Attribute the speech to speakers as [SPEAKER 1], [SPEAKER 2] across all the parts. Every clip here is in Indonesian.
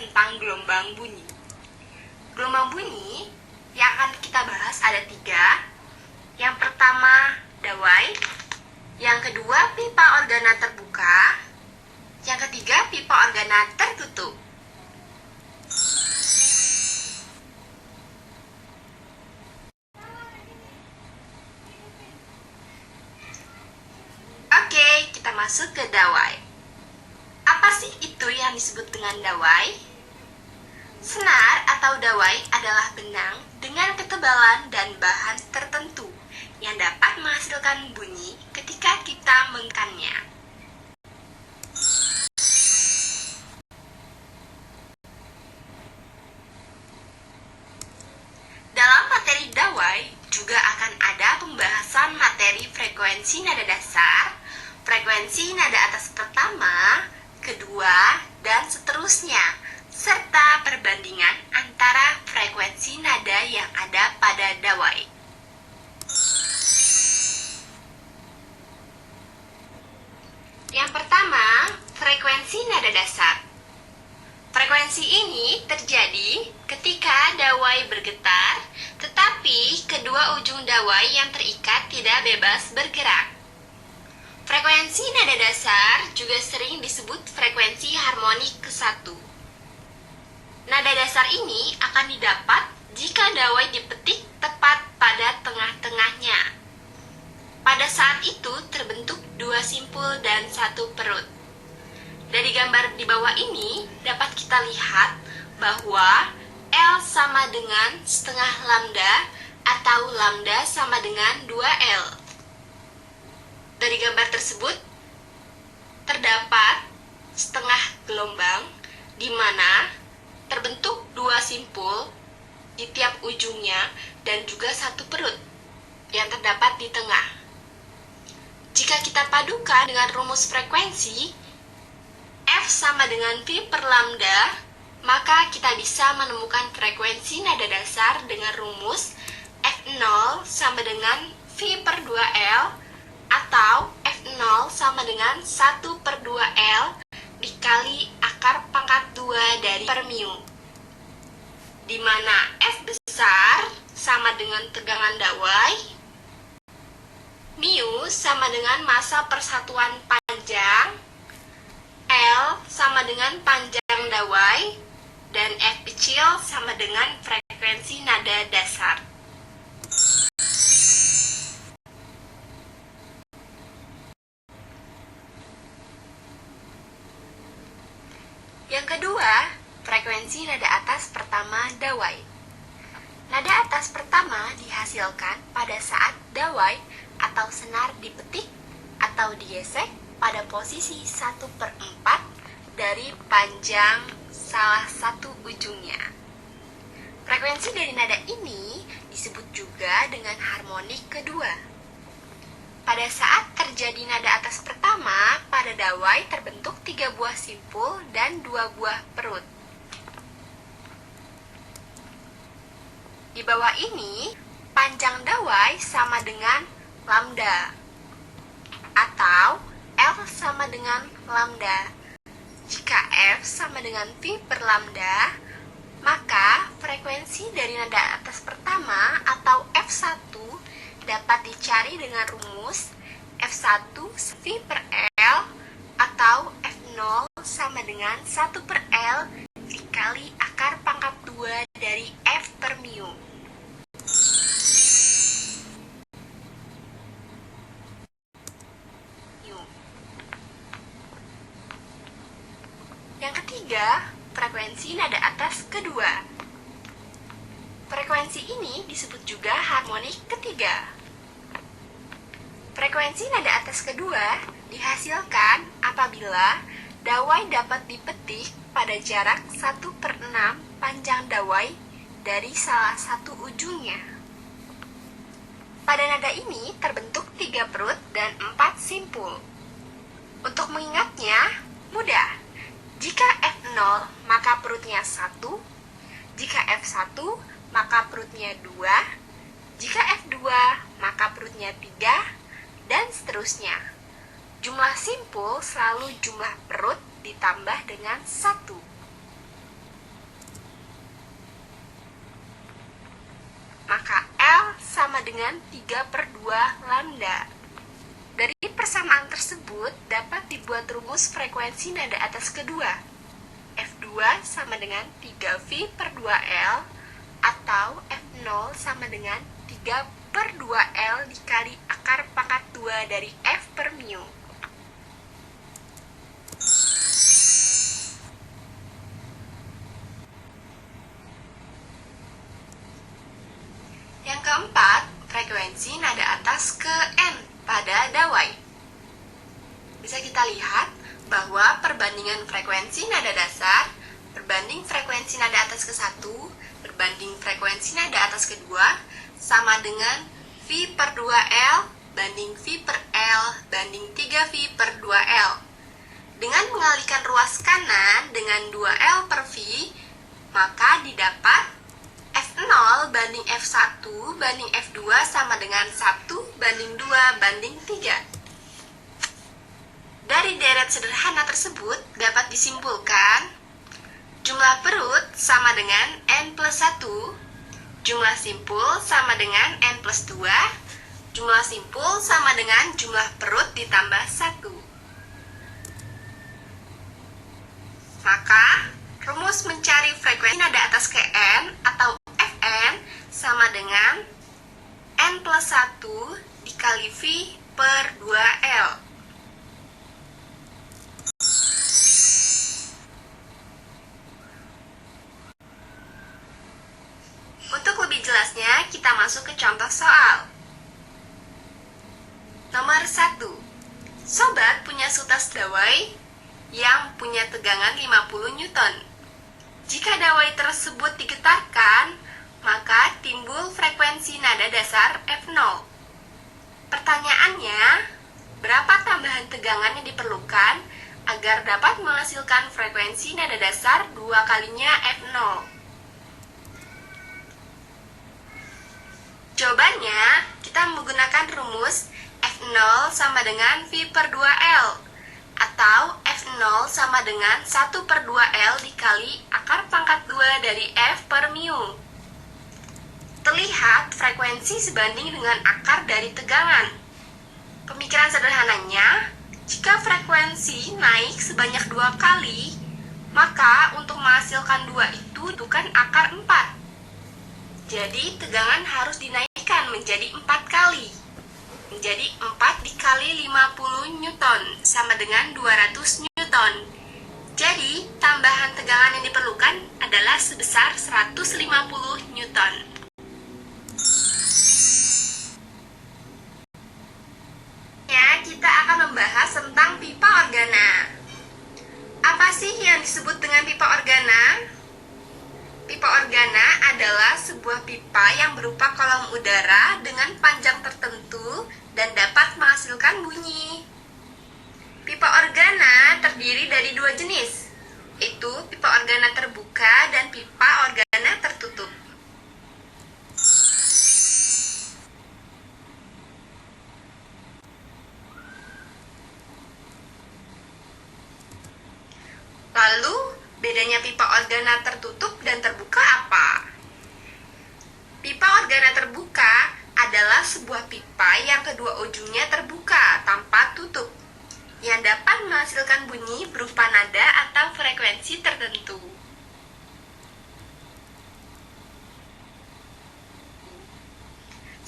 [SPEAKER 1] tentang gelombang bunyi. Gelombang bunyi yang akan kita bahas ada 3. Yang pertama, dawai. Yang kedua, pipa organa terbuka. Yang ketiga, pipa organa tertutup. Oke, kita masuk ke dawai. Apa sih itu yang disebut dengan dawai? Senar atau dawai adalah benang dengan ketebalan dan bahan tertentu yang dapat menghasilkan bunyi ketika kita mengangkatnya. Dalam materi dawai juga akan ada pembahasan materi frekuensi nada dasar, frekuensi nada atas pertama, kedua, dan seterusnya, serta perbandingan antara frekuensi nada yang ada pada dawai. Yang pertama, frekuensi nada dasar. Frekuensi ini terjadi ketika dawai bergetar, tetapi kedua ujung dawai yang terikat tidak bebas bergerak. Frekuensi nada dasar juga sering disebut frekuensi harmonik ke-1. Nada dasar ini akan didapat jika dawai dipetik tepat pada tengah-tengahnya. Pada saat itu terbentuk 2 simpul dan 1 perut. Dari gambar di bawah ini dapat kita lihat bahwa L sama dengan setengah lambda atau lambda sama dengan 2L. Dari gambar tersebut terdapat setengah gelombang di mana terbentuk 2 simpul di tiap ujungnya dan juga 1 perut yang terdapat di tengah. Jika kita padukan dengan rumus frekuensi F sama dengan V per lambda, maka kita bisa menemukan frekuensi nada dasar dengan rumus F0 sama dengan V per 2L atau F0 sama dengan 1 per 2L dikali akar pangkat 2 dari per mu, di mana F besar sama dengan tegangan dawai, mu sama dengan massa persatuan panjang, L sama dengan panjang dawai, dan F kecil sama dengan frekuensi nada dasar. Yang kedua, frekuensi nada atas pertama dawai. Nada atas pertama dihasilkan pada saat dawai atau senar dipetik atau digesek pada posisi 1/4 dari panjang salah satu ujungnya. Frekuensi dari nada ini disebut juga dengan harmonik kedua. Pada saat terjadi nada atas pertama, pada dawai terbentuk 3 buah simpul dan 2 buah perut. Di bawah ini, panjang dawai sama dengan lambda, atau L sama dengan lambda. Jika F sama dengan V per lambda, maka frekuensi dari nada atas pertama atau F1 dapat dicari dengan rumus F1 V per L atau F0 sama dengan 1 per L dikali akar pangkat 2 dari F per mu. Yang ketiga, frekuensi nada atas kedua. Frekuensi ini disebut juga harmonik ketiga. Frekuensi nada atas kedua dihasilkan apabila dawai dapat dipetik pada jarak 1/6 panjang dawai dari salah satu ujungnya. Pada nada ini terbentuk 3 perut dan 4 simpul. Untuk mengingatnya, mudah. Jika F0, maka perutnya 1. Jika F1, maka perutnya 2. Jika F2, maka perutnya 3. Dan seterusnya. Jumlah simpul selalu jumlah perut ditambah dengan 1. sama dengan 3/2 lambda. Dari persamaan tersebut dapat dibuat rumus frekuensi nada atas kedua. F2 sama dengan 3V/2L atau F0 sama dengan 3/2L dikali akar pangkat 2 dari F per mu. Yang keempat, frekuensi nada atas ke N pada dawai. Bisa kita lihat bahwa perbandingan frekuensi nada dasar berbanding frekuensi nada atas ke 1 berbanding frekuensi nada atas kedua sama dengan V/2L banding V/L banding 3V/2L. Dengan mengalihkan ruas kanan dengan 2L per V, maka didapat F0 banding F1 banding F2 sama dengan 1/2/3. Dari deret sederhana tersebut dapat disimpulkan jumlah perut sama dengan N plus 1, jumlah simpul sama dengan N plus 2, jumlah simpul sama dengan jumlah perut ditambah 1. Maka, rumus mencari frekuensi nada atas ke N atau Fn sama dengan N plus 1 dikali V/2L. Untuk lebih jelasnya, kita masuk ke contoh soal. Nomor 1. Sobat punya sutas dawai yang punya tegangan 50 Newton. Jika dawai tersebut digetarkan, maka timbul frekuensi nada dasar F0. Pertanyaannya, berapa tambahan tegangan yang diperlukan agar dapat menghasilkan frekuensi nada dasar 2 kalinya F0? Jawabannya, kita menggunakan rumus F0 sama dengan V/2L atau F0 sama dengan 1/2L dikali akar pangkat 2 dari F per mu. Terlihat frekuensi sebanding dengan akar dari tegangan. Pemikiran sederhananya, jika frekuensi naik sebanyak 2 kali, maka untuk menghasilkan 2 itu bukan akar 4. Jadi tegangan harus dinaikkan menjadi 4 kali. Menjadi 4 dikali 50 Newton sama dengan 200 Newton. Jadi tambahan tegangan yang diperlukan adalah sebesar 150 Newton. Ya, kita akan membahas tentang pipa organa. Apa sih yang disebut dengan pipa organa? Pipa organa adalah sebuah pipa yang berupa kolom udara dengan panjang tertentu dan dapat menghasilkan bunyi. Pipa organa terdiri dari 2 jenis, yaitu pipa organa terbuka dan pipa organa tertutup. Lalu, bedanya pipa organa tertutup dan terbuka apa? Pipa organa terbuka adalah sebuah pipa yang kedua ujungnya terbuka tanpa tutup, yang dapat menghasilkan bunyi berupa nada atau frekuensi tertentu.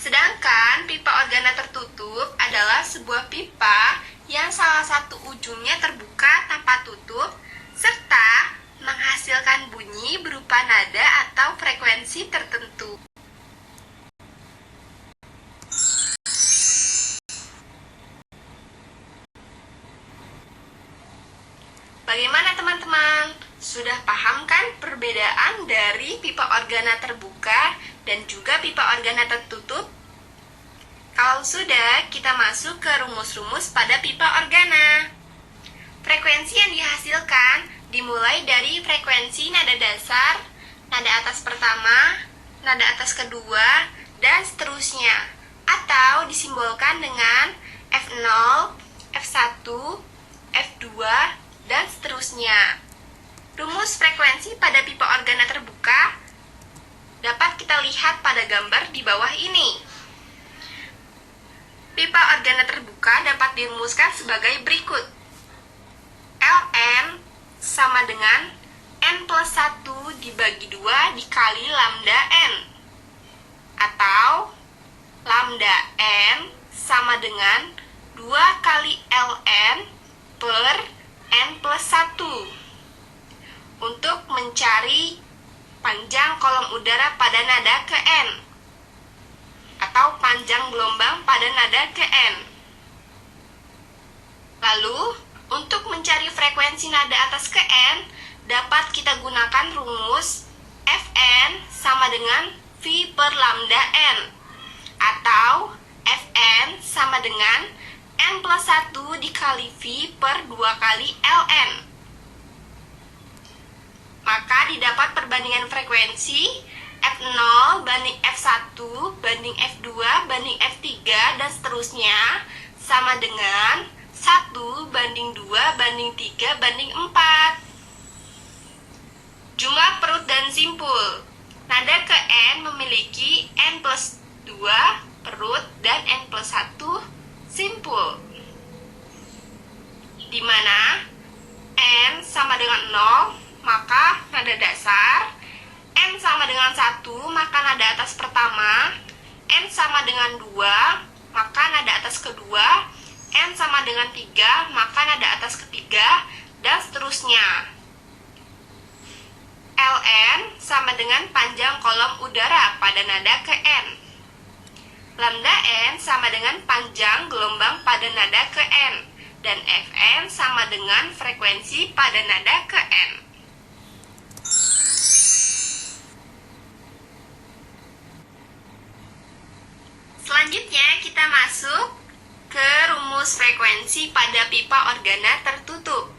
[SPEAKER 1] Sedangkan pipa organa tertutup adalah sebuah pipa yang salah satu ujungnya terbuka tanpa tutup, serta menghasilkan bunyi berupa nada atau frekuensi tertentu. Bagaimana teman-teman? Sudah paham kan perbedaan dari pipa organa terbuka dan juga pipa organa tertutup? Kalau sudah, kita masuk ke rumus-rumus pada pipa organa. Frekuensi yang dihasilkan dimulai dari frekuensi nada dasar, nada atas pertama, nada atas kedua, dan seterusnya, atau disimbolkan dengan F0, F1, F2, dan seterusnya. Rumus frekuensi pada pipa organa terbuka dapat kita lihat pada gambar di bawah ini. Pipa organa terbuka dapat dirumuskan sebagai berikut. Ln sama dengan N plus 1 dibagi 2 dikali lambda N. Atau lambda N sama dengan 2 kali Ln per N plus 1. Untuk mencari panjang kolom udara pada nada ke N, atau panjang gelombang pada nada ke N. Lalu, untuk mencari frekuensi nada atas ke N, dapat kita gunakan rumus Fn sama dengan V per lambda N, atau Fn sama dengan N plus 1 dikali V per 2 kali Ln. Maka didapat perbandingan frekuensi F0 banding F1 banding F2 banding F3 dan seterusnya sama dengan 1 banding 2 banding 3 banding 4. Jumlah perut dan simpul. Nada ke N memiliki N plus 2 perut dan N plus 1 simpul, di mana N sama dengan 0, maka nada dasar. N sama dengan 1, maka nada atas pertama. N sama dengan 2, maka nada atas kedua. N sama dengan 3, maka nada atas ketiga, dan seterusnya. Ln sama dengan panjang kolom udara pada nada ke N. Lambda N sama dengan panjang gelombang pada nada ke N. Dan Fn sama dengan frekuensi pada nada ke N. Selanjutnya kita masuk ke rumus frekuensi pada pipa organa tertutup.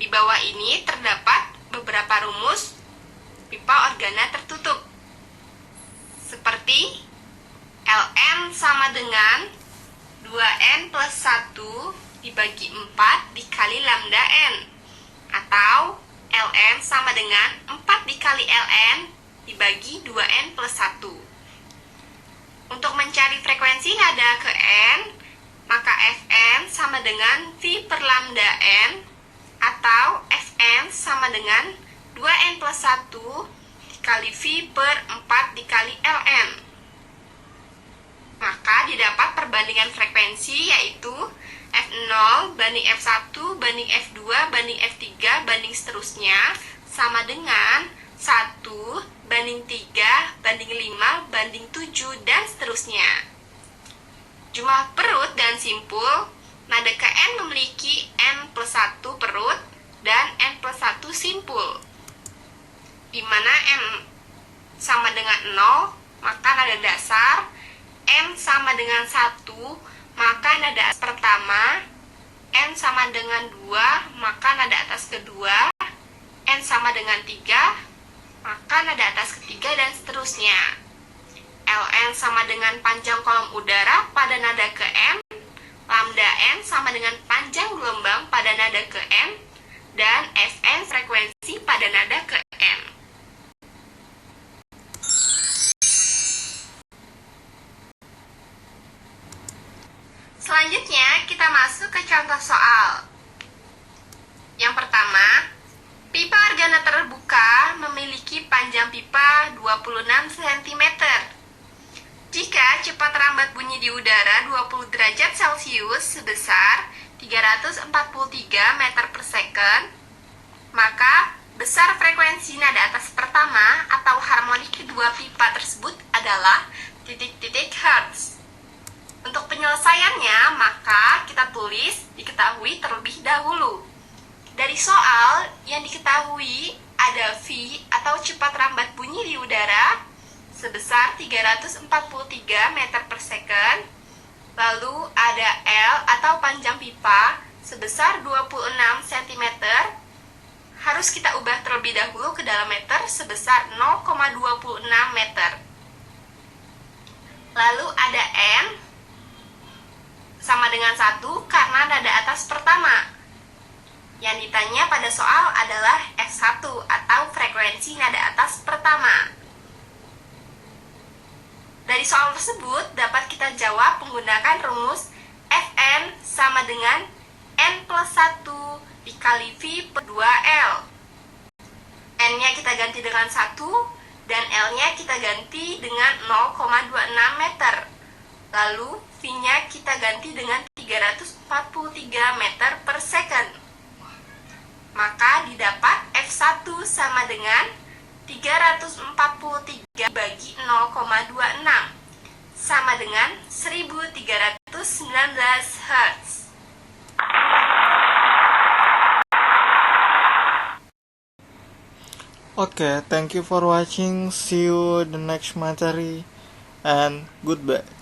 [SPEAKER 1] Di bawah ini terdapat beberapa rumus pipa organa tertutup, seperti Ln sama dengan 2N plus 1 dibagi 4 dikali lambda N, atau Ln sama dengan 4 dikali Ln dibagi 2N plus 1. Untuk mencari frekuensi nada ke N, maka Fn sama dengan V per lambda N, atau Fn sama dengan 2N plus 1 dikali V per 4 dikali Ln. Maka didapat perbandingan frekuensi, yaitu F0 banding F1 banding F2 banding F3 banding seterusnya sama dengan 1 banding 3 banding 5 banding 7 dan seterusnya. Jumlah perut dan simpul. Nada ke N memiliki N plus 1 perut dan N plus 1 simpul, di mana N sama dengan 0, maka nada dasar. N sama dengan 1, maka nada pertama. N sama dengan 2, maka nada atas kedua. N sama dengan 3, maka nada atas ketiga, dan seterusnya. Ln sama dengan panjang kolom udara pada nada ke N. Lambda N sama dengan panjang gelombang pada nada ke N. Dan Fn frekuensi pada nada ke N. Selanjutnya kita masuk ke contoh soal. Yang pertama, pipa organa terbuka memiliki panjang pipa 26 cm. Jika cepat rambat bunyi di udara 20 derajat Celcius sebesar 343 meter per second, maka besar frekuensi nada atas pertama atau harmonik kedua pipa tersebut adalah titik-titik hertz. Untuk penyelesaiannya, maka kita tulis diketahui terlebih dahulu. Dari soal yang diketahui ada V atau cepat rambat bunyi di udara sebesar 343 meter per second. Lalu ada L atau panjang pipa sebesar 26 cm. Harus kita ubah terlebih dahulu ke dalam meter sebesar 0,26 meter. Lalu ada N sama dengan 1 karena nada atas pertama. Yang ditanya pada soal adalah F1 atau frekuensi nada atas pertama. Dari soal tersebut dapat kita jawab menggunakan rumus Fn sama dengan N plus 1 dikali V per 2L. N-nya kita ganti dengan 1 dan L-nya kita ganti dengan 0,26 meter. Lalu V-nya kita ganti dengan 343 meter per second. Maka didapat F1 sama dengan 343 bagi 0,26 sama dengan 1319 Hz.
[SPEAKER 2] Okay, thank you for watching. See you the next materi and goodbye.